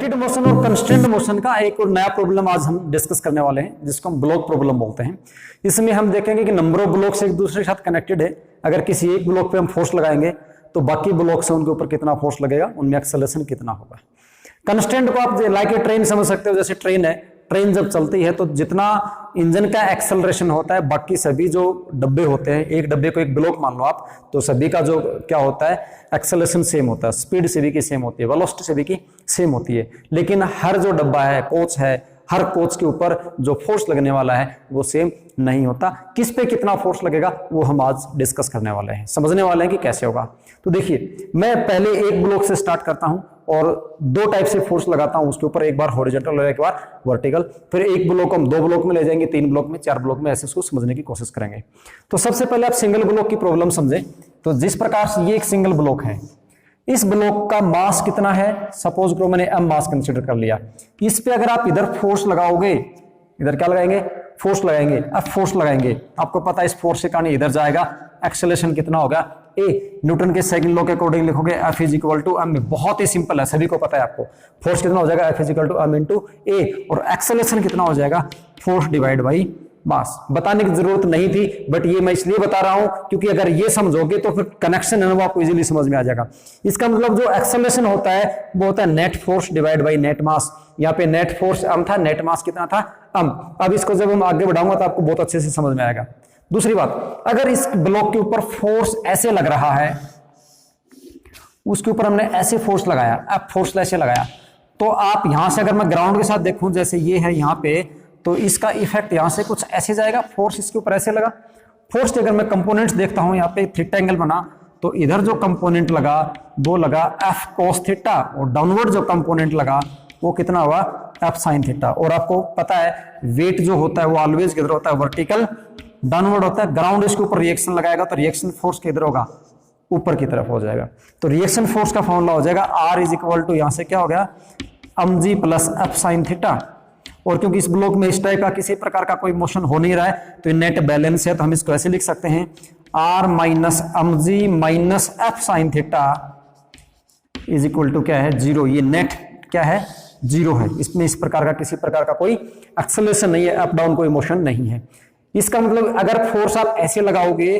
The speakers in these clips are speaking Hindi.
रैपिड मोशन और कंस्ट्रेंट मोशन का एक और नया प्रॉब्लम आज हम डिस्कस करने वाले हैं, जिसको हम ब्लॉक प्रॉब्लम बोलते हैं। इसमें हम देखेंगे कि नंबर ऑफ ब्लॉक्स एक दूसरे के साथ कनेक्टेड है। अगर किसी एक ब्लॉक पे हम फोर्स लगाएंगे तो बाकी ब्लॉक से उनके ऊपर कितना फोर्स लगेगा, उनमें एक्सेलरेशन कितना होगा। कंस्ट्रेंट को आप लाइक ए ट्रेन समझ सकते हो। जैसे ट्रेन है, ट्रेन जब चलती है तो जितना इंजन का एक्सेलरेशन होता है, बाकी सभी जो डब्बे होते हैं, एक डब्बे को एक ब्लॉक मान लो आप, तो सभी का जो क्या होता है एक्सेलरेशन सेम होता है। स्पीड सभी की सेम होती है, वेलोसिटी सभी की सेम होती है। लेकिन हर जो डब्बा है, कोच है, हर कोच के ऊपर जो फोर्स लगने वाला है वो सेम नहीं होता। किस पे कितना फोर्स लगेगा वो हम आज डिस्कस करने वाले हैं, समझने वाले हैं कि कैसे होगा। तो देखिए, मैं पहले एक ब्लॉक से स्टार्ट करता हूं और दो टाइप से फोर्स लगाता हूं उसके ऊपर, एक बार हॉरिजॉन्टल और एक बार वर्टिकल। फिर एक ब्लॉक हम दो ब्लॉक में ले जाएंगे, तीन ब्लॉक में, चार ब्लॉक में, ऐसे उसको समझने की कोशिश करेंगे। तो सबसे पहले आप सिंगल ब्लॉक की प्रॉब्लम समझें। तो जिस प्रकार से ये एक सिंगल ब्लॉक है, इस ब्लॉक का मास कितना है, सपोज करो मैंने m मास कंसीडर कर लिया। इस पे अगर आप इधर फोर्स लगाओगे, इधर क्या लगाएंगे, फोर्स लगाएंगे, अब फोर्स लगाएंगे, आपको पता है इस फोर्स के कारण इधर जाएगा, एक्सेलरेशन कितना होगा, ए। न्यूटन के सेकंड लॉ के अकॉर्डिंग लिखोगे F is equal to m। बहुत ही सिंपल है, सभी को पता है आपको। फोर्स कितना हो जाएगा, F is equal to m into a, और एक्सेलरेशन कितना हो जाएगा, फोर्स डिवाइड बाई मास। बताने की जरूरत नहीं थी, बट ये मैं इसलिए बता रहा हूं क्योंकि अगर ये समझोगे तो फिर कनेक्शन है ना वो आपको इजीली समझ में आ जाएगा। इसका मतलब जो एक्सेलरेशन होता है वो होता है net force divide by net mass. यहाँ पे नेट फोर्स m था, नेट मास कितना था, m। अब इसको जब हम आगे बढ़ाऊंगा तो आपको बहुत अच्छे से समझ में आएगा। दूसरी बात, अगर इस ब्लॉक के ऊपर फोर्स ऐसे लग रहा है, उसके ऊपर हमने ऐसे फोर्स लगाया, अब फोर्स ऐसे लगाया, तो आप यहां से अगर मैं ग्राउंड के साथ देखूं, जैसे ये है यहाँ पे, तो इसका इफेक्ट यहां से कुछ ऐसे जाएगा, फोर्स इसके ऊपर ऐसे लगा। फोर्स के अगर मैं कंपोनेंट्स देखता हूं, यहाँ पे थीटा एंगल बना, तो इधर जो कंपोनेंट लगा वो लगा F cos थीटा, और डाउनवर्ड जो कंपोनेंट लगा वो कितना हुआ, F sin थीटा। और आपको पता है वेट जो होता है वो ऑलवेज किधर होता है, वर्टिकल डाउनवर्ड होता है। ग्राउंड इसके ऊपर रिएक्शन लगाएगा तो रिएक्शन फोर्स किधर होगा, ऊपर की तरफ हो जाएगा। तो रिएक्शन फोर्स का फॉर्मूला हो जाएगा R इज इक्वल टू, यहां से क्या हो गया, mg plus F sin theta. और क्योंकि इस ब्लॉक में इस टाइप का किसी प्रकार का कोई मोशन हो नहीं रहा है तो नेट बैलेंस है, तो हम इसको ऐसे लिख सकते हैं R minus mg minus F sin theta is equal to क्या है, जीरो। ये नेट क्या है, जीरो है। इसमें इस प्रकार का किसी प्रकार का कोई एक्सेलरेशन नहीं है, अप डाउन कोई मोशन नहीं है। इसका मतलब अगर फोर्स आप ऐसे लगाओगे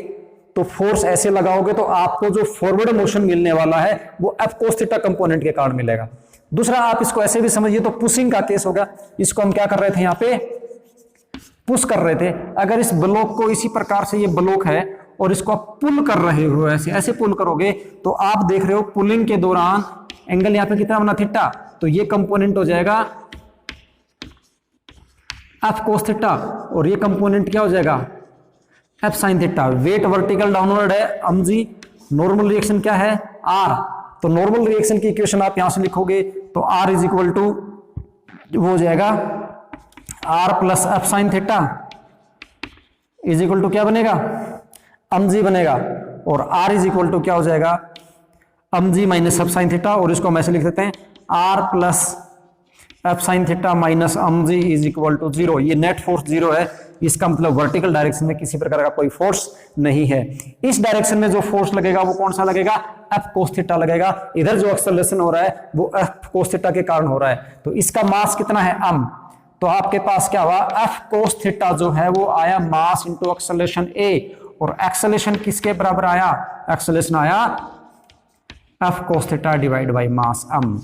तो फोर्स ऐसे लगाओगे तो आपको जो फॉरवर्ड मोशन मिलने वाला है वो F cos थीटा कंपोनेंट के कारण मिलेगा। दूसरा, आप इसको ऐसे भी समझिए तो पुशिंग का केस होगा। इसको हम क्या कर रहे थे, यहाँ पे पुश कर रहे थे। अगर इस ब्लॉक को इसी प्रकार से, ये ब्लॉक है और इसको आप पुल कर रहे हो, ऐसे ऐसे पुल करोगे तो आप देख रहे हो पुलिंग के दौरान एंगल यहाँ पे कितना बना, थीटा। तो ये कंपोनेंट हो जाएगा F cos थीटा और ये कंपोनेंट क्या हो जाएगा, F sin theta. Weight vertical downward है mg, नॉर्मल रिएक्शन क्या है, R। तो नॉर्मल रिएक्शन की इक्वेशन आप यहां से लिखोगे तो R इज इक्वल टू वो हो जाएगा R plus F sin theta is equal to क्या बनेगा, mg बनेगा। और R इज इक्वल टू क्या हो जाएगा, mg minus F sin theta, और इसको हम ऐसे लिख सकते हैं R plus F sin theta minus mg is equal to zero. ये नेट फोर्स जीरो है, इसका मतलब वर्टिकल डायरेक्शन में किसी प्रकार का कोई फोर्स नहीं है। इस डायरेक्शन में जो फोर्स लगेगा वो कौन सा लगेगा, F cos थीटा लगेगा। इधर जो एक्सेलरेशन हो रहा है वो F cos थीटा के कारण हो रहा है। तो इसका मास कितना है, m। तो आपके पास क्या हुआ, F cos थीटा जो है वो आया मास इंटू एक्सेलरेशन a, और एक्सेलरेशन किसके बराबर आया, एक्सेलरेशन आया F cos theta divide by mass m।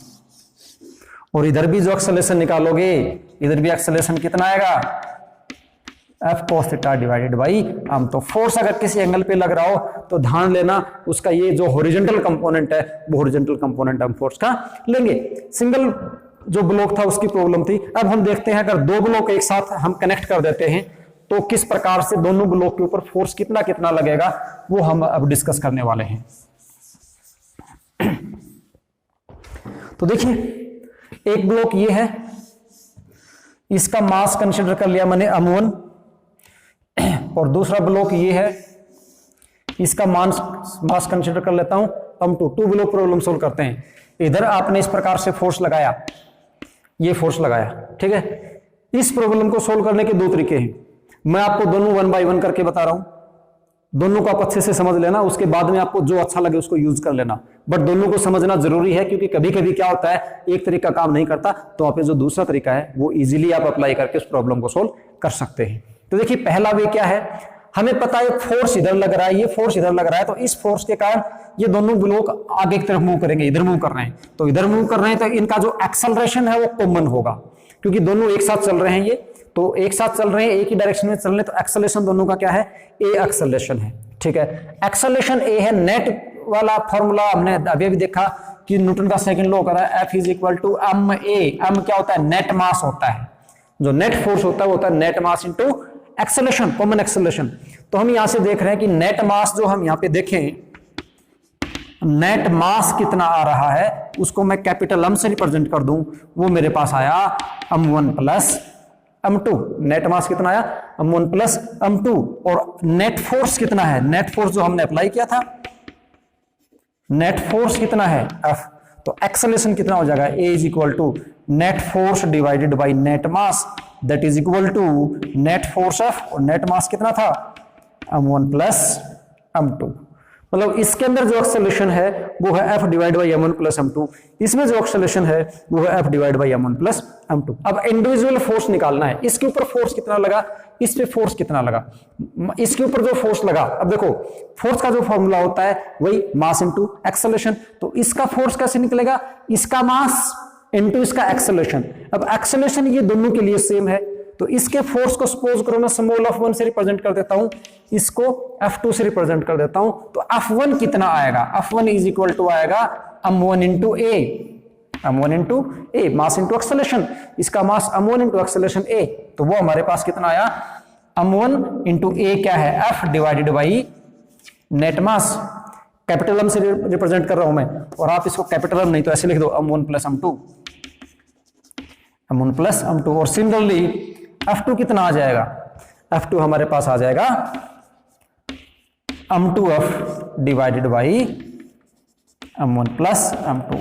और इधर भी जो एक्सेलरेशन निकालोगे, इधर भी एक्सेलरेशन कितना आएगा, F cos theta divided by m। तो फोर्स अगर किसी एंगल पे लग रहा हो तो ध्यान लेना उसका ये जो हॉरिजॉन्टल कंपोनेंट है वो हॉरिजॉन्टल कंपोनेंट हम फोर्स का लेंगे। सिंगल जो ब्लॉक था उसकी प्रॉब्लम थी। अब हम देखते हैं अगर दो ब्लॉक एक साथ हम कनेक्ट कर देते हैं तो किस प्रकार से दोनों ब्लॉक के ऊपर फोर्स कितना कितना लगेगा वो हम अब डिस्कस करने वाले हैं। तो देखिए, एक ब्लॉक ये है, इसका मास कंसीडर कर लिया मैंने m1, और दूसरा ब्लॉक ये है, इसका मास कंसीडर कर लेता हूं m2। To block problem solve करते हैं। इधर आपने इस प्रकार से फोर्स लगाया, ये फोर्स लगाया, ठीक है। इस प्रॉब्लम को सोल्व करने के दो तरीके हैं, मैं आपको दोनों वन बाय वन करके बता रहा हूं। दोनों को आप अच्छे से समझ लेना, उसके बाद में आपको जो अच्छा लगे उसको यूज कर लेना, बट दोनों को समझना जरूरी है, क्योंकि कभी कभी क्या होता है एक तरीका काम नहीं करता, तो आप जो दूसरा तरीका है वो इजीली आप अप्लाई करके उस प्रॉब्लम को सोल्व कर सकते हैं। तो देखिए पहला वे क्या है, हमें पता है फोर्स इधर लग रहा है, ये फोर्स इधर लग रहा है, तो इस फोर्स के कारण ये दोनों ब्लॉक आगे की तरफ मूव करेंगे, इधर मूव कर रहे हैं, तो इधर मूव कर रहे हैं, तो इनका जो एक्सेलरेशन है वो कॉमन होगा, क्योंकि दोनों एक साथ चल रहे हैं, ये तो एक साथ चल रहे हैं, एक ही डायरेक्शन में चल रहे हैं, तो एक्सेलरेशन दोनों का क्या है, ए एक्सेलरेशन है। ठीक है, एक्सेलरेशन ए है। नेट वाला फॉर्मूला हमने अभी भी देखा कि न्यूटन का सेकंड लॉ करा है, F is equal to M A. M क्या होता है, नेट मास होता है, जो नेट फोर्स होता है वो होता है net mass into acceleration, common acceleration. तो हम यहां से देख रहे हैं कि नेट मास जो हम यहां पे देखें, नेट मास कितना आ रहा है उसको मैं कैपिटल एम से रिप्रेजेंट कर दूं, वो मेरे पास आया m1 plus m2। Net mass कितना आया, m1 प्लस m2। और नेट फोर्स कितना है, नेट फोर्स जो हमने अप्लाई किया था, नेट फोर्स कितना है F, तो एक्सेलरेशन कितना हो जाएगा, A is equal to net force divided by net mass, that is equal to net force F, और नेट मास कितना था m1 प्लस m2। मतलब इसके अंदर जो एक्सेलरेशन है वो है F divide by m1 plus m2, इसमें जो एक्सेलरेशन है वो है F divide by m1 plus m2। अब इंडिविजुअल फोर्स निकालना है, इसके ऊपर फोर्स कितना लगा, इस पे फोर्स कितना लगा, इसके ऊपर जो फोर्स लगा, अब देखो फोर्स का जो फॉर्मूला होता है वही मास इनटू एक्सेलरेशन, तो इसका फोर्स कैसे निकलेगा, इसका मास इनटू इसका एक्सेलरेशन। अब एक्सेलरेशन ये दोनों के लिए सेम है, तो इसके फोर्स को सपोज करो मैं स्मॉल f1 से रिप्रेजेंट कर देता हूं, इसको f2 से रिप्रेजेंट कर देता हूं, तो f1 कितना आएगा, f1 इज इक्वल टू आएगा m1 इंटू ए, m1 इंटू ए, मास इंटू एक्सेलरेशन, इसका मास m1 इंटू एक्सेलरेशन a, तो वो हमारे पास कितना आया, m1 इंटू ए क्या है, f divided by net mass, capital M से रिप्रेजेंट कर रहा हूं मैं, और आप इसको कैपिटल एम नहीं तो ऐसे लिख दो m1 plus m2, m1 plus m2। और सिमिलरली F2 कितना आ जाएगा, F2 हमारे पास आ जाएगा m2f divided by m1 plus m2।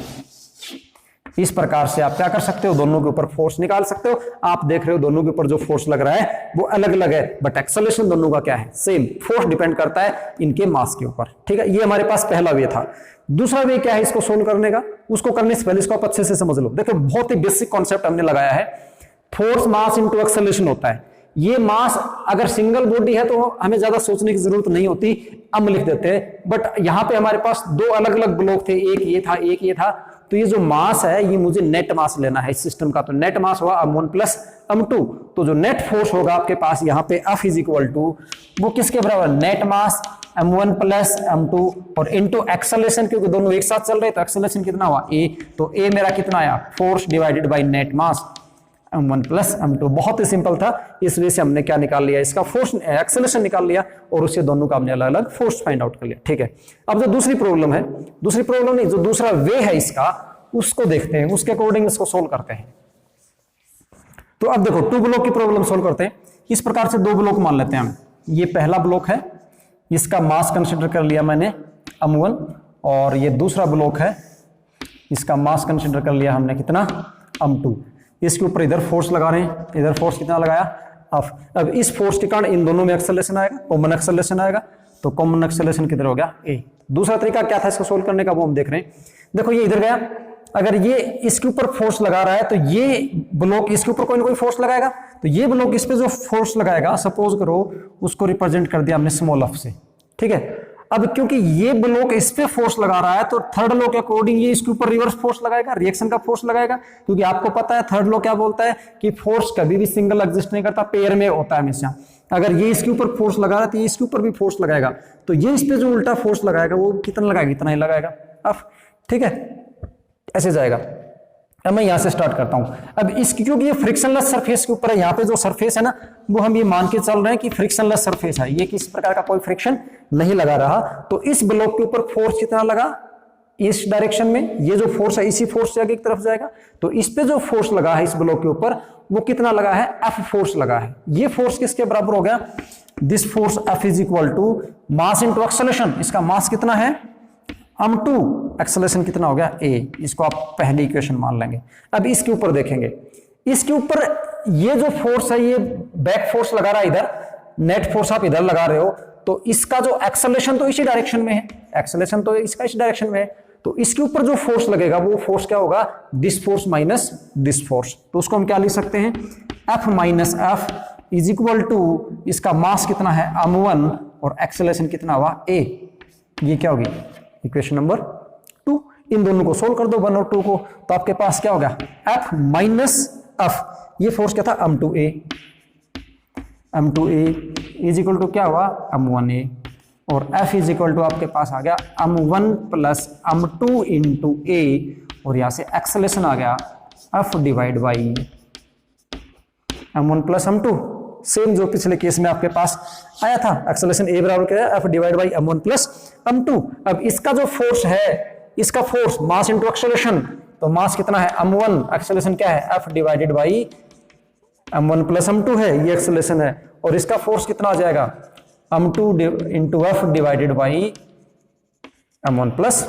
इस प्रकार से आप क्या कर सकते हो, दोनों के ऊपर फोर्स निकाल सकते हो। आप देख रहे हो दोनों के ऊपर जो फोर्स लग रहा है वो अलग अलग है, बट एक्सेलरेशन दोनों का क्या है, सेम। फोर्स डिपेंड करता है इनके मास के ऊपर। ठीक है, ये हमारे पास पहला वे था। दूसरा वे क्या है इसको सोल्व करने का, उसको करने से पहले इसको आप अच्छे से समझ लो। देखो बहुत ही बेसिक कॉन्सेप्ट हमने लगाया है, फोर्स मास इंटू एक्सेलरेशन होता है। ये मास अगर सिंगल बॉडी है तो हमें ज्यादा सोचने की जरूरत नहीं होती, हम लिख देते हैं, बट यहां पे हमारे पास दो अलग अलग ब्लॉक थे, एक ये था एक ये था, तो ये जो मास है ये मुझे नेट मास लेना है इस सिस्टम का, तो नेट मास हुआ m1 प्लस m2। तो जो नेट फोर्स होगा आपके पास यहाँ पे F इज इक्वल टू वो किसके बराबर, नेट मास m1 प्लस m2 और इनटू एक्सेलरेशन, क्योंकि दोनों एक साथ चल रहे तो एक्सेलरेशन कितना हुआ a, तो a मेरा कितना आया, force divided by net mass m1 plus m2। बहुत ही सिंपल था, इस वजह से हमने क्या निकाल लिया, इसका फोर्स एक्सेलरेशन निकाल लिया और उससे दोनों का हमने अलग अलग फोर्स फाइंड आउट कर लिया। ठीक है, अब जो दूसरी प्रॉब्लम है, दूसरी प्रॉब्लम नहीं जो दूसरा वे है इसका, उसको देखते हैं, उसके अकॉर्डिंग इसको सोल्व करते हैं। तो अब देखो टू ब्लॉक की प्रॉब्लम सोल्व करते हैं। इस प्रकार से दो ब्लॉक मान लेते हैं हम, ये पहला ब्लॉक है, इसका मास कंसिडर कर लिया मैंने m1, और ये दूसरा ब्लॉक है, इसका मास कंसिडर कर लिया हमने कितना, m2। इसके ऊपर इधर फोर्स लगा रहे हैं, इधर फोर्स कितना लगाया, F। अब इस फोर्स के कारण इन दोनों में एक्सेलरेशन आएगा, कॉमन एक्सेलरेशन आएगा, तो कॉमन एक्सेलरेशन किधर हो गया, A। दूसरा तरीका क्या था इसको सोल्व करने का, वो हम देख रहे हैं। देखो ये इधर गया, अगर ये इसके ऊपर फोर्स लगा रहा है तो ये ब्लॉक इसके ऊपर कोई ना कोई फोर्स लगाएगा, तो ये ब्लॉक इस पे जो फोर्स लगाएगा, सपोज करो उसको रिप्रेजेंट कर दिया हमने स्मॉल f से। ठीक है, अब क्योंकि ये ब्लॉक इस पे फोर्स लगा रहा है तो थर्ड लॉ के अकॉर्डिंग ये इसके ऊपर रिवर्स फोर्स लगाएगा, रिएक्शन का फोर्स लगाएगा, क्योंकि आपको पता है थर्ड लॉ क्या बोलता है कि फोर्स कभी भी सिंगल एग्जिस्ट नहीं करता, पेयर में होता है हमेशा। अगर ये इसके ऊपर फोर्स लगा रहा है तो ये इसके ऊपर भी फोर्स लगाएगा, तो ये इस पे जो उल्टा फोर्स लगाएगा वो कितना लगाएगा, इतना ही लगाएगा F। ठीक है, ऐसे जाएगा। अब मैं यहां से स्टार्ट करता हूं। अब इसकी क्योंकि ये फ्रिक्शनलेस सरफेस के ऊपर है, यहाँ पे जो सरफेस है ना वो हम ये मान के चल रहे हैं कि फ्रिक्शनलेस सरफेस है, ये किसी प्रकार का कोई फ्रिक्शन नहीं लगा रहा, तो इस ब्लॉक के ऊपर फोर्स कितना लगा, इस डायरेक्शन में, ये जो फोर्स है इसी फोर्स से आगे की तरफ जाएगा, तो इस पे जो फोर्स लगा है इस ब्लॉक के ऊपर वो कितना लगा है, F फोर्स लगा है। ये फोर्स किसके बराबर हो गया, this force F is equal to mass into acceleration, इसका मास कितना है m2, एक्सेलरेशन कितना हो गया a। इसको आप पहली इक्वेशन मान लेंगे। अब इसके ऊपर देखेंगे, इसके ऊपर ये जो फोर्स है ये बैक फोर्स लगा रहा है इधर, नेट फोर्स आप इधर लगा रहे हो, तो इसका जो एक्सेलरेशन तो इसी डायरेक्शन में है, एक्सेलरेशन तो इसका इस डायरेक्शन में है, तो इसके ऊपर जो फोर्स लगेगा वो फोर्स क्या होगा, this force minus this force. तो उसको हम क्या लिख सकते हैं, F minus F is equal to, इसका मास कितना है m1 और एक्सेलरेशन कितना हुआ a। ये क्या होगी इक्वेशन नंबर 2। इन दोनों को सोल्व कर दो 1 और 2 को, तो आपके पास क्या होगा F माइनस एफ, ये फोर्स क्या था m2a, m2a is equal to क्या हुआ m1a, और F इज इक्वल टू आपके पास आ गया m1 plus m2 into a, और यहां से एक्सेलरेशन आ गया F divide by m1 plus m2, same जो पिछले केस में आपके पास आया था, एक्सेलरेशन a बराबर क्या है F divide by m1 plus m2। अब इसका जो फोर्स है, इसका फोर्स मास इंटू एक्सेलरेशन, तो मास कितना है m1, एक्सेलरेशन क्या है F divided by m1 plus m2 है, ये एक्सेलरेशन है, और इसका फोर्स कितना आ जाएगा m2 into F divided by m1 plus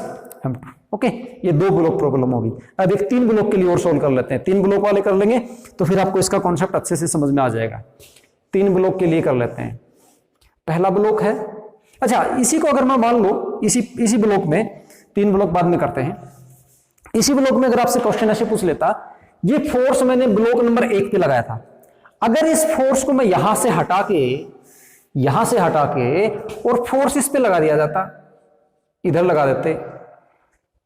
m2। Okay, ये 2 ब्लॉक प्रॉब्लम होगी। अब एक 3 ब्लॉक के लिए और सोल्व कर लेते हैं, 3 ब्लॉक वाले कर लेंगे तो फिर आपको इसका कॉन्सेप्ट अच्छे से समझ में आ जाएगा। 3 ब्लॉक के लिए कर लेते हैं। पहला ब्लॉक है, अच्छा इसी को अगर मैं मान लो इसी ब्लॉक में, 3 ब्लॉक बाद में करते हैं, इसी ब्लॉक में अगर आपसे क्वेश्चन ऐसे पूछ लेता, ये फोर्स मैंने ब्लॉक नंबर 1 पे लगाया था, अगर इस फोर्स को मैं यहां से हटा के और फोर्स इस पे लगा दिया जाता, इधर लगा देते,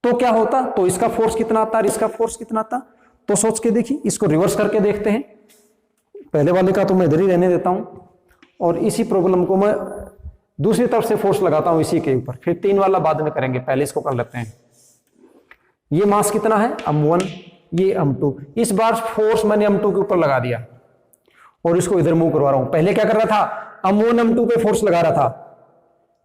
तो क्या होता, तो इसका फोर्स कितना आता और इसका फोर्स कितना आता, तो सोच के देखिए, इसको रिवर्स करके देखते हैं। पहले वाले का तो मैं इधर ही रहने देता हूं, और इसी प्रॉब्लम को मैं दूसरी तरफ से फोर्स लगाता हूं इसी के ऊपर, फिर 3 वाला बाद में करेंगे, पहले इसको कर लेते हैं। ये मास कितना है m1, ये m2, इस बार फोर्स मैंने m2 के ऊपर लगा दिया और इसको इधर मूव करवा रहा हूं। पहले क्या कर रहा था, m1 m2 पे फोर्स लगा रहा था,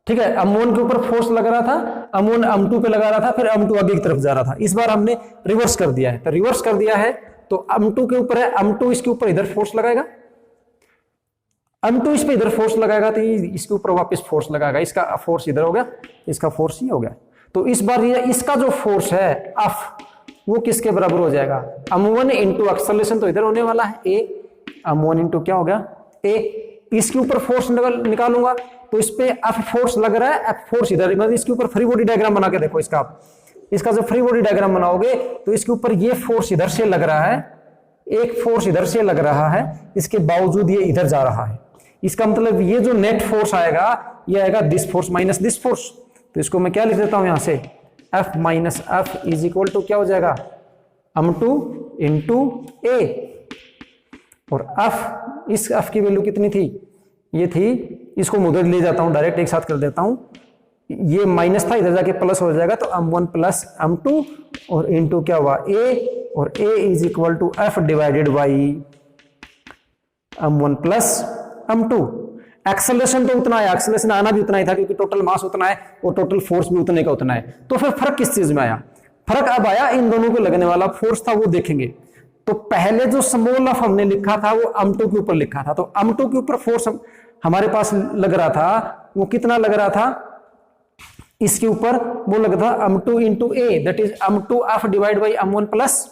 ठीक है, m1 के ऊपर फोर्स लगा रहा था, m1 m2 पे लगा रहा था, फिर m2 आगे की तरफ जा रहा था। इस बार हमने रिवर्स कर दिया है, तो रिवर्स कर दिया है तो m2 के ऊपर है, m2 इसके ऊपर इधर फोर्स लगाएगा, m2 इस पे इधर फोर्स लगाएगा, तो इसके ऊपर वापस फोर्स लगाएगा, इसका फोर्स इधर हो गया, इसका फोर्स ये हो गया। तो इस बार ये इसका जो फोर्स है F, वो किसके बराबर हो जाएगा, m1 इंटू एक्सेलरेशन तो इधर होने वाला है a, m1 इंटू क्या हो गया a, इसके ऊपर फोर्स निकालूंगा तो इस पे F फोर्स लग रहा है, F फोर्स इधर, मतलब इसके ऊपर फ्री बॉडी डायग्राम बना के देखो, इसका जो फ्री बॉडी डायग्राम बनाओगे तो इसके ऊपर ये फोर्स इधर से लग रहा है, एक फोर्स इधर से लग रहा है, इसके बावजूद ये इधर जा रहा है, इसका मतलब ये जो नेट फोर्स आएगा ये आएगा this force minus this force. तो इसको मैं क्या लिख देता हूं यहां से, F minus F is equal to क्या हो जाएगा m2 इंटू a, और F, इस F की वैल्यू कितनी थी, ये थी, इसको मैं उधर ले जाता हूं, डायरेक्ट एक साथ कर देता हूं, ये माइनस था, इधर जाके प्लस हो जाएगा, तो m1 प्लस m2 और इंटू क्या हुआ a, और a is equal to F divided by m1 plus m2। Acceleration तो उतना है, एक्सेलरेशन आना भी उतना ही था क्योंकि टोटल मास उतना है और टोटल फोर्स भी उतने का उतना है। तो फिर फर्क किस चीज में आया, फर्क अब आया इन दोनों को लगने वाला फोर्स था, वो देखेंगे। तो पहले जो स्मॉल एफ हमने लिखा था वो m2 के ऊपर लिखा था, तो m2 के ऊपर फोर्स हमारे पास लग रहा था, वो कितना लग रहा था, इसके ऊपर वो लग रहा था m2 into a, that is m2 F divide by m1 plus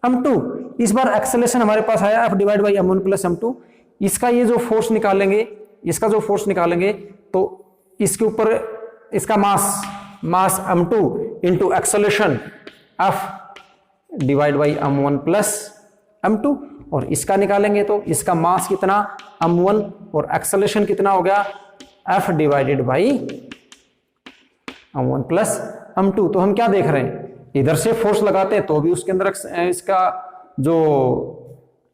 m2। इस बार एक्सेलरेशन हमारे पास आया F divide by m1 plus m2, इसका ये जो फोर्स निकालेंगे, इसका जो फोर्स निकालेंगे तो इसके ऊपर इसका मास m2 into acceleration F divide by m1 plus m2, और इसका निकालेंगे तो इसका मास कितना m1 और एक्सेलरेशन कितना हो गया F divided by m1 plus m2। तो हम क्या देख रहे हैं, इधर से फोर्स लगाते हैं तो भी उसके अंदर इसका जो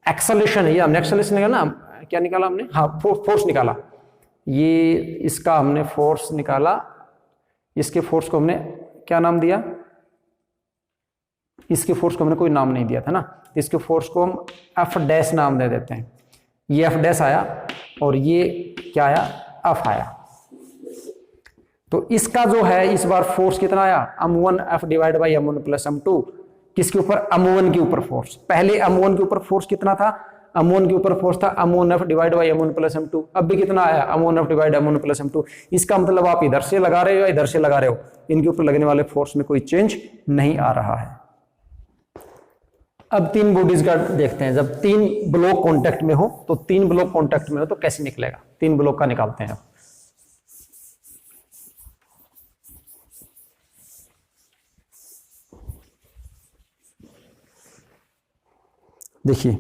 एक्सेलरेशन है, ये हमने एक्सेलरेशन निकाला, क्या निकाला हमने, हाँ फोर्स निकाला, ये इसका हमने फोर्स निकाला, इसके फोर्स को हमने क्या नाम दिया, इसके फोर्स को हमने कोई नाम नहीं दिया था ना, इसके फोर्स को हम F डैश नाम दे देते हैं, ये F डैश आया और ये क्या आया F आया। तो इसका जो है इस बार फोर्स कितना आया m1 F divide by m1 plus m2, किसके ऊपर m1 के ऊपर फोर्स, पहले m1 के ऊपर फोर्स कितना था, m1 के ऊपर फोर्स था m1 F divide by m1 plus m2, अब भी कितना आया m1 F divide m1 plus m2। इसका मतलब आप इधर से लगा रहे हो या इधर से लगा रहे हो, इनके ऊपर लगने वाले फोर्स में कोई चेंज नहीं आ रहा है। अब 3 बॉडीज का देखते हैं, जब 3 ब्लॉक कॉन्टेक्ट में हो तो 3 ब्लॉक कॉन्टेक्ट में हो तो कैसे निकलेगा, 3 ब्लॉक का निकालते हैं। देखिए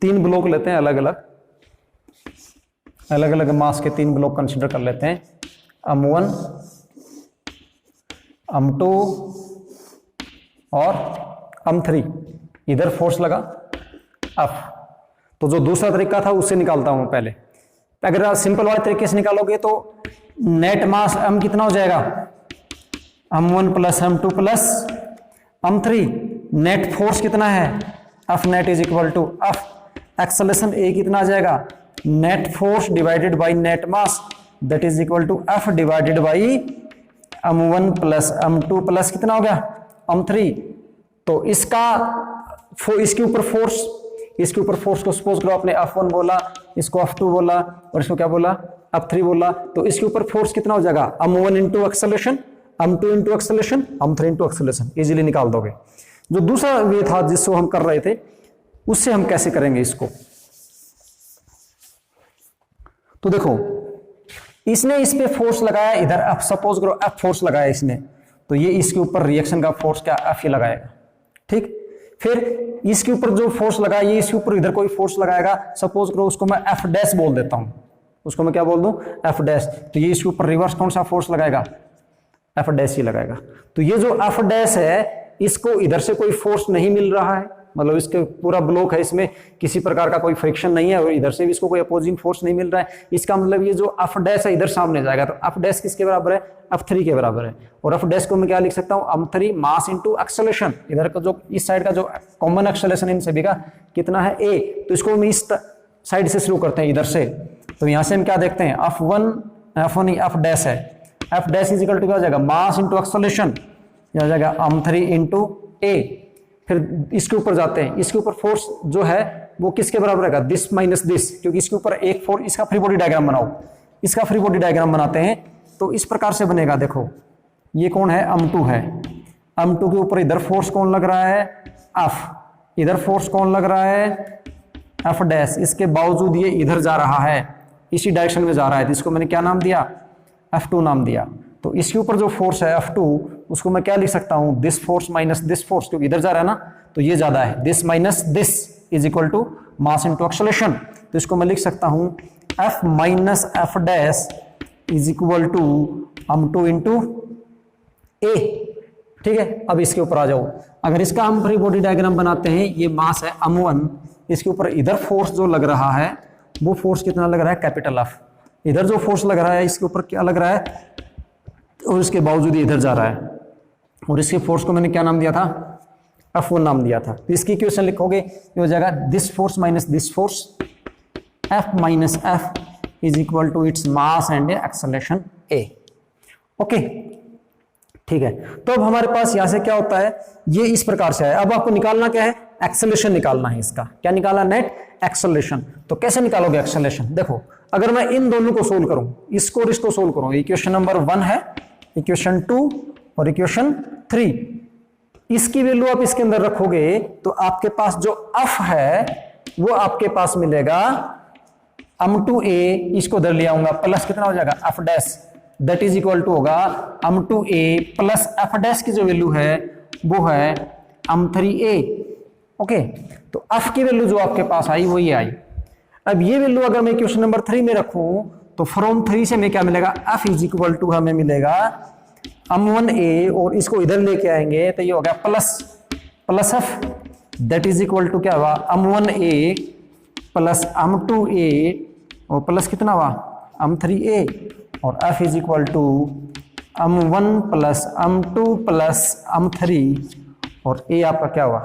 3 ब्लॉक लेते हैं, अलग अलग मास के 3 ब्लॉक कंसीडर कर लेते हैं, M1, M2 और M3। इधर फोर्स लगा F। तो जो दूसरा तरीका था उससे निकालता हूं पहले। अगर आप सिंपल वाले तरीके से निकालोगे तो नेट मास M कितना हो जाएगा, M1 plus M2 plus M3। Net force कितना है, F net is equal to F। Acceleration A कितना आ जाएगा, net force divided by net mass, that is equal to F divided by M1 plus M2 plus कितना हो गया, M3। तो इसके ऊपर फोर्स को सपोज करो आपने F1 बोला, इसको F2 बोला और इसको क्या बोला, F3 बोला। तो इसके ऊपर फोर्स कितना हो जाएगा, M1 into acceleration, M2 into acceleration, M3 into acceleration. Easily निकाल दोगे। जो दूसरा वे था जिसको हम कर रहे थे, उससे हम कैसे करेंगे इसको। तो देखो इसने इस पे फोर्स लगाया, इधर सपोज करो F फोर्स लगाया इसने, तो ये इसके ऊपर रिएक्शन का फोर्स क्या F ही लगाएगा, ठीक। फिर इसके ऊपर जो फोर्स लगा, ये इसके ऊपर इधर कोई फोर्स लगाएगा, सपोज करो उसको मैं F डैश बोल देता हूं, उसको मैं क्या बोल दूं, F डैश। तो ये इसके ऊपर रिवर्स कौन सा फोर्स लगाएगा, F डैश ही लगाएगा। तो ये जो F डैश है, इसको इधर से कोई फोर्स नहीं मिल रहा है, मतलब इसके पूरा ब्लॉक है, इसमें किसी प्रकार का कोई फ्रिक्शन नहीं है और इधर से भी इसको कोई अपोजिंग फोर्स नहीं मिल रहा है। इसका मतलब ये जो F डैश है इधर सामने जाएगा, तो F डैश किसके बराबर है, F3 के बराबर है। और F डैश को मैं क्या लिख सकता हूं, M3 मास इंटू एक्सेलरेशन। इधर का जो इस साइड का जो कॉमन एक्सेलरेशन इन सभी का कितना है, A। तो इसको हम इस साइड से शुरू करते हैं, इधर से। तो यहां से हम क्या देखते हैं, F डैश है, F dash is equal to क्या हो जाएगा, मास इंटू एक्सेलरेशन, यह हो जाएगा M3 इंटू A। फिर इसके ऊपर जाते हैं, इसके ऊपर फोर्स जो है वो किसके बराबर रहेगा, दिस माइनस दिस, क्योंकि इसके ऊपर एक फोर्स। इसका फ्री बॉडी डायग्राम बनाओ, इसका फ्री बॉडी डायग्राम बनाते हैं। तो इस प्रकार से बनेगा, देखो ये कौन है, M2 है। M2 के ऊपर इधर फोर्स कौन लग रहा है, F। इधर फोर्स कौन लग रहा है, F डैश। इसके बावजूद ये इधर जा रहा है, इसी डायरेक्शन में जा रहा है, तो इसको मैंने क्या नाम दिया, F2 नाम दिया। तो इसके ऊपर जो फोर्स है F2, उसको मैं क्या लिख सकता हूं, this force minus this force, क्योंकि इधर जा रहा है ना, तो ये ज्यादा है, this minus this is equal to mass into acceleration. तो इसको मैं लिख सकता हूं F minus F dash is equal to M2 into A, ठीक है। अब इसके ऊपर आ जाओ, अगर इसका हम फ्री बॉडी डायग्राम बनाते हैं, ये मास है M1, इसके ऊपर इधर फोर्स जो लग रहा है वो फोर्स कितना लग रहा है, कैपिटल F। इधर जो फोर्स लग रहा है इसके ऊपर क्या लग रहा है, और इसके बावजूद इधर जा रहा है, और इसके फोर्स को मैंने क्या नाम दिया था, F1 नाम दिया था। तो इसकी इक्वेशन लिखोगे, ये हो जाएगा this force minus this force, F minus F is equal to it's mass and acceleration A। Okay, ठीक है। तो अब हमारे पास यहां से क्या होता है, ये इस प्रकार से है। अब आपको निकालना क्या है, एक्सेलरेशन निकालना है। इसका क्या निकालना, नेट एक्सेलरेशन। तो कैसे निकालोगे एक्सेलरेशन, देखो अगर मैं इन दोनों को सोल्व करूं, इसको और इसको सोल्व करूं, इक्वेशन नंबर 1 है, इक्वेशन 2 और इक्वेशन 3, इसकी वैल्यू आप इसके अंदर रखोगे तो आपके पास जो F है वो आपके पास मिलेगा M2A, इसको उधर ले आऊंगा, प्लस कितना हो जाएगा F dash, that is equal to होगा M2A प्लस F डैश की जो वैल्यू है वो है M3A। ओके, तो F की वैल्यू जो आपके पास आई वो ये आई। अब ये वैल्यू अगर मैं क्वेश्चन नंबर 3 में रखूं तो फ्रॉम 3 से मैं क्या मिलेगा, F इज इक्वल टू हमें मिलेगा M1A, और इसको इधर लेके आएंगे तो ये हो गया plus F, that is equal to क्या हुआ, M1A प्लस M2A और प्लस कितना हुआ M3A, और F is equal to M1 plus M2 plus M3, और A आपका क्या हुआ,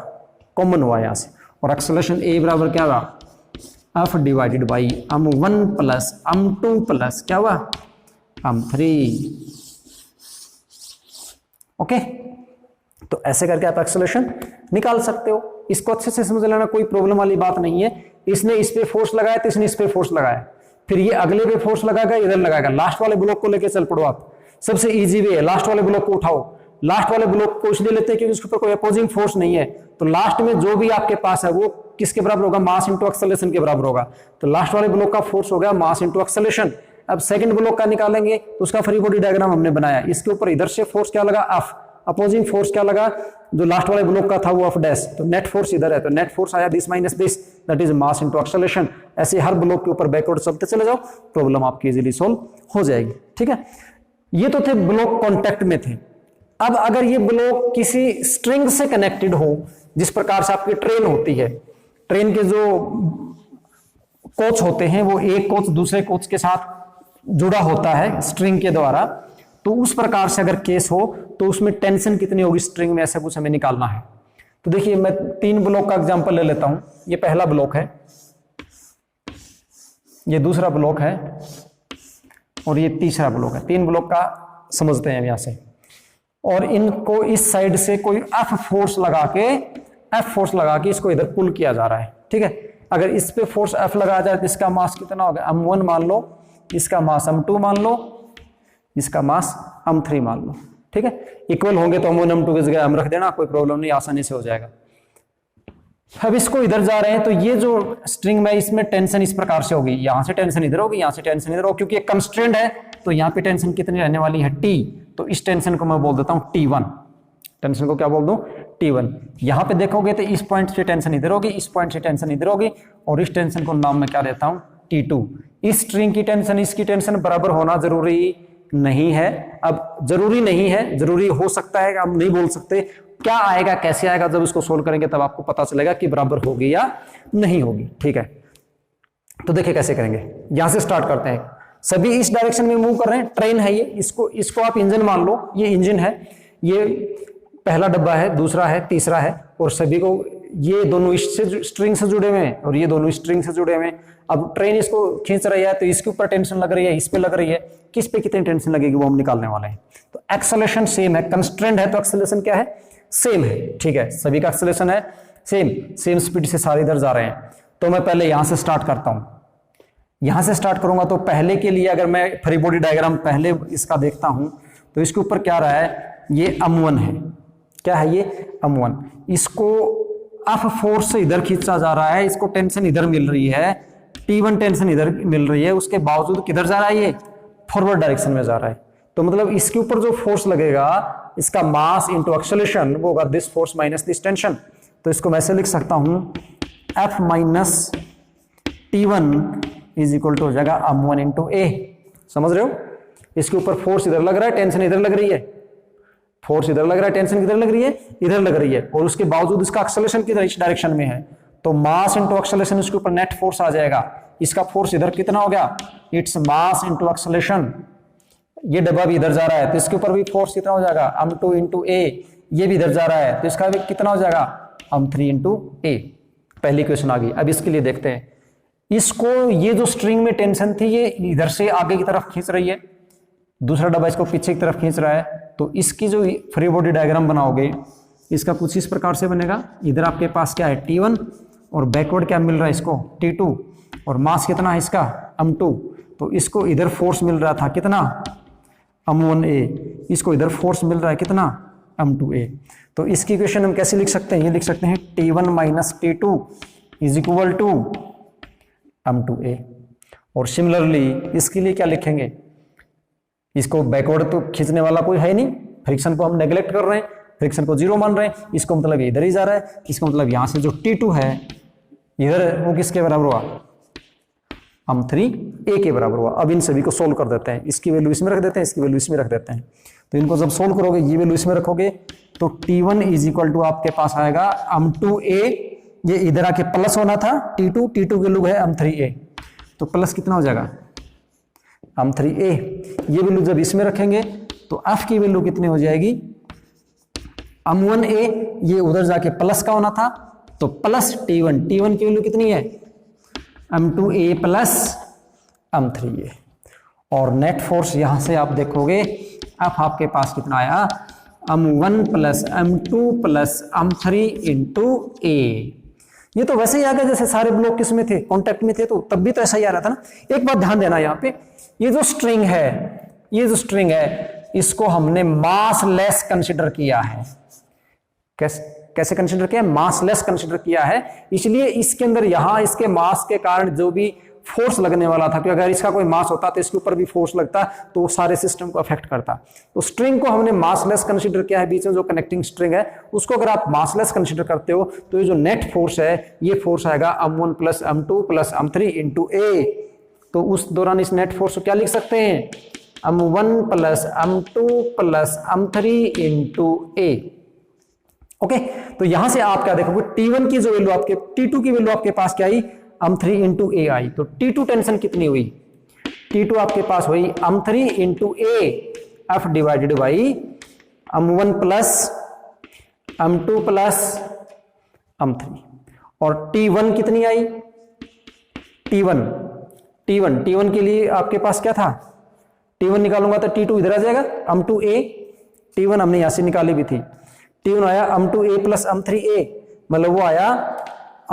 कॉमन हुआ यहां से, और एक्सेलरेशन A बराबर क्या हुआ, F divided by M1 plus M2 plus क्या हुआ M3। ओके, तो ऐसे करके आप एक्सेलरेशन निकाल सकते हो। इसको अच्छे से समझ लेना, कोई प्रॉब्लम वाली बात नहीं है। इसने इस पे फोर्स लगाया तो इसने इस पे फोर्स लगाया, फिर ये अगले पे फोर्स लगाएगा, इधर लगाएगा, लास्ट वाले ब्लॉक को लेके चल पड़ो आप। सबसे इजी वे है, लास्ट वाले ब्लॉक को उठाओ। लास्ट वाले ब्लॉक को इसलिए लेते हैं क्योंकि उसके ऊपर कोई अपोजिंग फोर्स नहीं है, तो लास्ट में जो भी आपके पास है वो किसके बराबर होगा, मास इंटू एक्सेलरेशन के बराबर होगा। तो लास्ट वाले ब्लॉक का फोर्स हो गया मास इंटू एक्सेलरेशन। अब सेकंड ब्लॉक का निकालेंगे तो उसका फ्री बॉडी डायग्राम हमने बनाया, इसके ऊपर इधर से फोर्स क्या लगा F, अपोजिंग फोर्स क्या लगा, जो लास्ट वाले ब्लॉक का था वो ऑफ डैश, तो नेट फोर्स इधर है, तो नेट फोर्स आया this minus this, that is mass into acceleration. ऐसे हर ब्लॉक के ऊपर बैकवर्ड चलते चले जाओ, प्रॉब्लम आपकी इजीली सॉल्व हो जाएगी। ठीक है, ये तो थे ब्लॉक कांटेक्ट में थे। अब अगर ये ब्लॉक किसी स्ट्रिंग से कनेक्टेड हो, जिस प्रकार से आपकी ट्रेन होती है, ट्रेन के जो कोच होते हैं वो एक कोच दूसरे कोच के साथ जुड़ा होता है स्ट्रिंग के द्वारा, तो उस प्रकार से अगर केस हो तो उसमें टेंशन कितनी होगी स्ट्रिंग में, ऐसा कुछ हमें निकालना है। तो देखिए मैं 3 ब्लॉक का एग्जांपल ले लेता हूं। ये पहला ब्लॉक है, ये दूसरा ब्लॉक है और ये तीसरा ब्लॉक है। 3 ब्लॉक का समझते हैं यहां से, और इनको इस साइड से कोई एफ फोर्स लगा के इसको इधर पुल किया जा रहा है। ठीक है, अगर इस पे फोर्स एफ लगाया जाए तो इसका मास कितना होगा, m1 मान लो, इसका मास m2 मान लो, इसका मास m3 मान लो। ठीक है, इक्वल होंगे तो m1 m2 की जगह m रख देना, कोई प्रॉब्लम नहीं, आसानी से हो जाएगा। अब इसको इधर जा रहे हैं तो ये जो स्ट्रिंग में इसमें टेंशन इस प्रकार से होगी, यहां से टेंशन इधर होगी, यहां से टेंशन इधर होगी, क्योंकि एक कंस्ट्रेंट है तो यहां पे टेंशन कितनी रहने वाली है, T। तो इस टेंशन को मैं बोल देता हूं T1। टेंशन को क्या बोल दूं, T1। यहां पे देखोगे तो इस पॉइंट से टेंशन इधर होगी, इस पॉइंट से टेंशन इधर होगी, और इस टेंशन को नाम में क्या देता हूं, T2। इस स्ट्रिंग की टेंशन इसकी टेंशन बराबर होना जरूरी नहीं है। अब जरूरी नहीं है, जरूरी हो सकता है, हम नहीं बोल सकते। क्या आएगा कैसे आएगा, जब इसको सोल्व करेंगे तब आपको पता चलेगा कि बराबर होगी या नहीं होगी। ठीक है, तो देखिए कैसे करेंगे। यहां से स्टार्ट करते हैं, सभी इस डायरेक्शन में मूव कर रहे हैं, ट्रेन है ये, इसको आप इंजन मान लो, ये इंजन है, ये पहला डब्बा है, दूसरा है, तीसरा है, और सभी को ये दोनों इससे स्ट्रिंग से जुड़े हुए हैं और ये दोनों स्ट्रिंग से जुड़े हुए हैं। अब ट्रेन इसको खींच रही है तो इसके ऊपर टेंशन लग रही है, इस पे लग रही है, किस पे कितनी टेंशन लगेगी वो हम निकालने वाले हैं। तो एक्सेलरेशन सेम है, कंस्ट्रेंट है तो एक्सेलरेशन क्या है, सेम है। ठीक है, सभी का एक्सेलरेशन है सेम स्पीड से सारे इधर जा रहे हैं। तो मैं पहले यहां से स्टार्ट करता हूं, यहां से स्टार्ट करूंगा तो पहले के लिए अगर मैं फ्री बॉडी डायग्राम पहले इसका देखता हूं तो इसके ऊपर क्या रहा है, ये m1 है, क्या है ये m1, इसको एफ फोर्स से इधर खींचा जा रहा है, इसको टेंशन इधर मिल रही है, T1 टेंशन इधर मिल रही है, उसके बावजूद किधर जा रहा है, ये फॉरवर्ड डायरेक्शन में जा रहा है। तो मतलब इसके ऊपर जो फोर्स लगेगा, इसका मास इंटू एक्सेलरेशन वो होगा this force minus this tension. तो इसको मैं ऐसे लिख सकता हूं, F minus T1 is equal to हो जाएगा m1 इंटू ए। समझ रहे हो, इसके ऊपर फोर्स इधर लग रहा है, टेंशन इधर लग रही है, फोर्स इधर लग रहा है, टेंशन किधर लग रही है, इधर लग रही है, और उसके बावजूद इसका एक्सेलरेशन किधर, इस डायरेक्शन में है। तो मास इंटू एक्सेलरेशन, इसके ऊपर नेट फोर्स आ जाएगा। इसका फोर्स इधर कितना हो गया, इट्स मास इंटू एक्सेलरेशन। ये डब्बा भी इधर जा रहा है तो इसके ऊपर भी फोर्स कितना हो जाएगा, m2 इंटू ए। ये भी इधर जा रहा है तो इसका भी कितना हो जाएगा, m3 इंटू ए। पहली क्वेश्चन आ गई। अब इसके लिए देखते हैं, इसको ये जो स्ट्रिंग में टेंशन थी ये इधर से आगे की तरफ खींच रही है, दूसरा डब्बा इसको पीछे की तरफ खींच रहा है। तो इसकी जो फ्री बॉडी डायग्राम बनाओगे, इसका कुछ इस प्रकार से बनेगा। इधर आपके पास क्या है, T1, और बैकवर्ड क्या मिल रहा है इसको, T2, और मास कितना है इसका, m2। तो इसको इधर फोर्स मिल रहा था कितना, m1a, इसको इधर फोर्स मिल रहा है कितना, m2a। तो इसकी इक्वेशन हम कैसे लिख सकते हैं, ये लिख सकते हैं T1 minus T2 is equal to m2a। और सिमिलरली इसके लिए क्या लिखेंगे, इसको बैकवर्ड तो खींचने वाला कोई है नहीं, फ्रिक्शन को हम नेग्लेक्ट कर रहे हैं, फ्रिक्शन को 0 मान रहे हैं, इसको मतलब इधर ही जा रहा है, इसको मतलब यहां से जो T2 है इधर, वो किसके बराबर हुआ, m3a के बराबर हुआ। अब इन सभी को सोल्व कर देते हैं, इसकी वैल्यू इसमें रख देते हैं, इसकी वैल्यू इसमें रख देते हैं। तो इनको जब सोल्व करोगे, ये वैल्यू इसमें रखोगे तो T1 इज इक्वल टू आपके पास आएगा m2a, ये इधर आके प्लस होना था, T2 की वैल्यू है m3a, तो प्लस कितना हो जाएगा, m3a। ये वैल्यू जब इसमें रखेंगे तो f की वैल्यू कितनी हो जाएगी, m1a, ये उधर जाके प्लस का होना था तो प्लस T1 की वैल्यू कितनी है, m2a प्लस m3a। और नेट फोर्स यहां से आप देखोगे, f आपके पास कितना आया, m1 plus m2 plus m3 into a। ये तो वैसे ही आ गया जैसे सारे ब्लॉक किसमें थे, कॉन्टेक्ट में थे, तो तब भी तो ऐसा ही आ रहा था ना। एक बात ध्यान देना, यहाँ पे ये जो स्ट्रिंग है, इसको हमने मास लेस कंसिडर किया है। कैसे कंसिडर किया है, मास लेस कंसिडर किया है, इसलिए इसके अंदर यहां इसके मास के कारण जो भी फोर्स लगने वाला था कि अगर इसका कोई मास होता तो इसके ऊपर भी फोर्स लगता तो वो सारे सिस्टम को अफेक्ट करता। तो स्ट्रिंग को हमने मासलेस कंसीडर किया है, बीच में जो कनेक्टिंग स्ट्रिंग है उसको अगर आप मासलेस कंसीडर करते हो तो ये जो नेट फोर्स है ये फोर्स आएगा m1 plus m2 plus m3 into ए। तो उस दौरान इस नेट फोर्स को क्या लिख सकते हैं, m1 plus m2 plus m3 into a. Okay, तो यहां से आप क्या देखोगे, T1 की जो वैल्यू आपके, T2 की वैल्यू आपके पास क्या आई, m3 इंटू ए आई। तो T2 टेंशन कितनी हुई, T2 आपके पास हुई m3 into A F divided by m1 plus m2 plus m3। और T1 कितनी आई, T1 के लिए आपके पास क्या था, T1 निकालूंगा तो T2 इधर आ जाएगा, m2a, T1 हमने यहां से निकाली भी थी, T1 आया m2a प्लस m3a, मतलब वो आया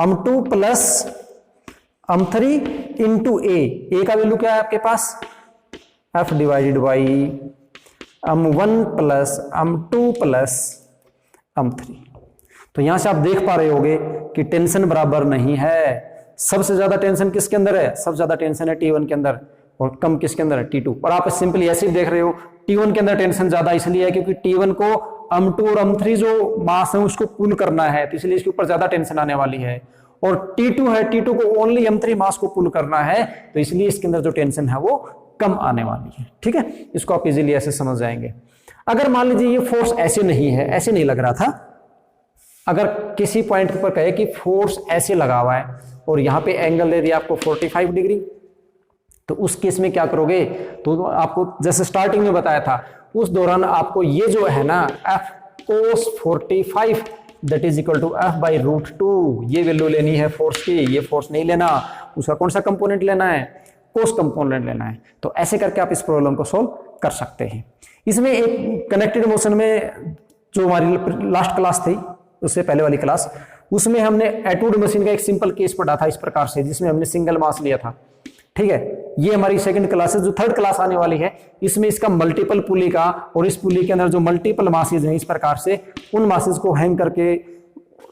m2 प्लस m3 इंटू ए का वैल्यू क्या है आपके पास, f divided by m1 plus m2 plus m3। तो यहां से आप देख पा रहे होगे कि टेंशन बराबर नहीं है। सबसे ज्यादा टेंशन किसके अंदर है, सबसे ज्यादा टेंशन है T1 के अंदर, और कम किसके अंदर है, T2। और आप सिंपली ऐसे देख रहे हो T1 के अंदर टेंशन ज्यादा इसलिए है क्योंकि T1 को m2 और m3 जो मास है उसको पुल करना है, तो इसलिए इसके ऊपर ज्यादा टेंशन आने वाली है। और T2 है, T2 को ओनली m3 मास को पुल करना है, तो इसलिए इसके अंदर जो टेंशन है वो कम आने वाली है। ठीक है, इसको आप इजीली ऐसे समझ जाएंगे। अगर मान लीजिए ये फोर्स ऐसे नहीं है, ऐसे नहीं लग रहा था, अगर किसी पॉइंट पर कहे कि फोर्स ऐसे लगा हुआ है और यहाँ पे एंगल दे दिया आपको 45 डिग्री, तो उस केस में क्या करोगे, तो आपको जैसे स्टार्टिंग में बताया था उस दौरान आपको ये जो है ना f cos 45 that is equal to f by root 2, ये वैल्यू लेनी है फोर्स की, ये फोर्स नहीं लेना, उसका कौन सा कंपोनेंट लेना है, कोस कंपोनेंट लेना है। तो ऐसे करके आप इस प्रॉब्लम को सोल्व कर सकते हैं। इसमें एक कनेक्टेड मोशन में जो हमारी लास्ट क्लास थी, उससे पहले वाली क्लास, उसमें हमने एटूड मशीन का एक सिंपल केस पढ़ा था इस प्रकार से, जिसमें हमने सिंगल मास लिया था। ठीक है, ये हमारी सेकंड क्लास है। जो थर्ड क्लास आने वाली है इसमें इसका मल्टीपल पुली का, और इस पुली के अंदर जो मल्टीपल मासेज हैं इस प्रकार से, उन मासेज को हैंग करके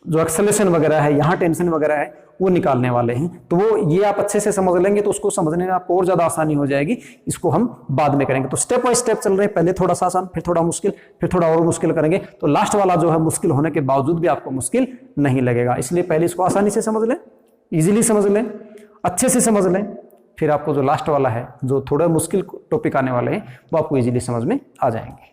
जो एक्सेलेरेशन वगैरह है, यहाँ टेंशन वगैरह है, वो निकालने वाले हैं। तो वो ये आप अच्छे से समझ लेंगे तो उसको समझने में आपको और ज्यादा आसानी हो जाएगी। इसको हम बाद में करेंगे। तो स्टेप बाय स्टेप चल रहे हैं, पहले थोड़ा सा आसान, फिर थोड़ा मुश्किल, फिर थोड़ा और मुश्किल करेंगे। तो लास्ट वाला जो है मुश्किल होने के बावजूद भी आपको मुश्किल नहीं लगेगा। इसलिए पहले इसको आसानी से समझ लें, इजीली समझ लें, अच्छे से समझ लें, फिर आपको जो लास्ट वाला है, जो थोड़ा मुश्किल टॉपिक आने वाले हैं, वो आपको इजीली समझ में आ जाएंगे।